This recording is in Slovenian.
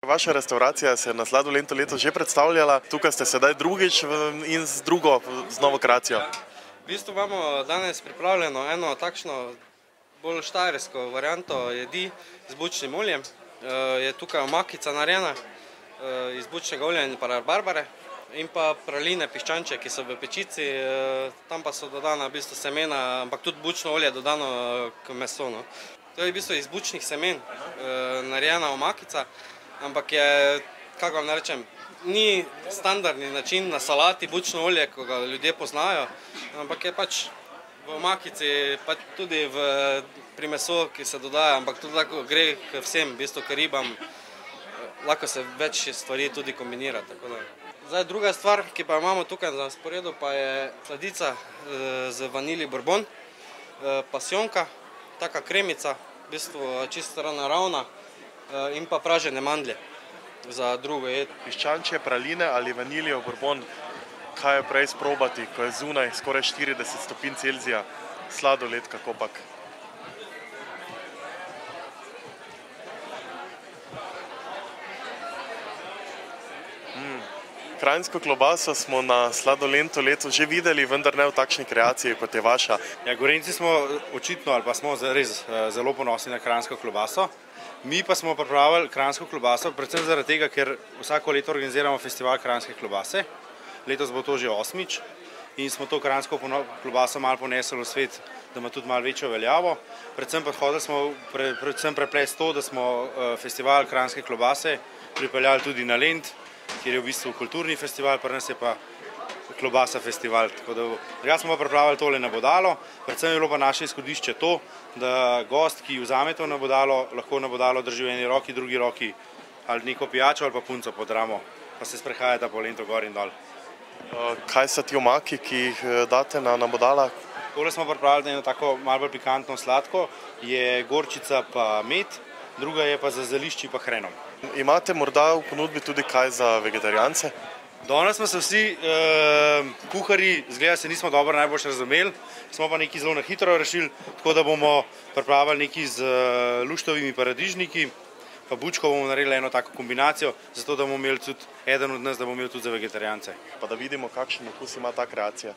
Vaša restauracija se je na Sladolentu letos že predstavljala, tukaj ste sedaj drugič in z novo kreacijo. V bistvu imamo danes pripravljeno eno takšno bolj štajersko varianto jedi z bučnim oljem. Je tukaj omakica narejena iz bučnega olja in rabarbare in pa praline piščančje, ki so v pečici, tam pa so dodana v bistvu semena, ampak tudi bučno olje dodano k meso. To je v bistvu iz bučnih semen narejena omakica, ampak je, kako vam rečem, ni standardni način na salati bučno olje, ko ga ljudje poznajo, ampak je pač v omakici, pa tudi pri meso, ki se dodaja, ampak tudi tako gre k vsem, v bistvu k ribam, lahko se več stvari tudi kombinira. Zdaj druga stvar, ki pa imamo tukaj na sporedu, pa je sladica z vanilji bourbon, pasijonka, taka kremica, v bistvu čisto naravna, in pa pražene mandlje za drugo jed. Piščančje, praline ali vaniljev bourbon, kaj je prej sprobati, ko je zunaj skoraj 40 stopinj Celzija, sladoled kakopak? Kranjsko klobaso smo na Sladolentu letos že videli, vendar ne v takšni kreaciji, kot je vaša. Ja, Gorenjci smo očitno ali pa smo res zelo ponosni na kranjsko klobaso. Mi pa smo pripravili kranjsko klobaso predvsem zaradi tega, ker vsako leto organiziramo festival kranjske klobase. Letos bo to že 8. in smo to kranjsko klobaso malo ponesli v svet, da ima tudi malo večjo veljavo. Predvsem pa hoteli smo preplesti to, da smo festival kranjske klobase pripeljali tudi na Lent, kjer je v bistvu kulturni festival, pri nas je pa klobasa festival. Tako smo pa pripravili tole nabodalo, predvsem je bilo pa naše izhodišče to, da gost, ki vzame to nabodalo, lahko nabodalo drži v eni roki, drugi roki ali neko pijačo ali pa punco pod ramo, pa se sprehajata po Lentu gor in dol. Kaj so ti omaki, ki jih date na nabodala? Tole smo pripravili eno tako malo bolj pikantno sladko, je gorčica pa med, druga je pa za zelišči pa hrenom. Imate morda v ponudbi tudi kaj za vegetarijance? Danes smo se vsi kuharji, zgleda se nismo dobro najbolj razumeli, smo pa nekaj zelo na hitro rešili, tako da bomo pripravili nekaj z luštovimi paradižniki, pa bučko bomo naredili eno tako kombinacijo, zato da bomo imeli tudi eden od nas, da bomo imeli tudi za vegetarijance. Pa da vidimo, kakšen okus ima ta kreacija.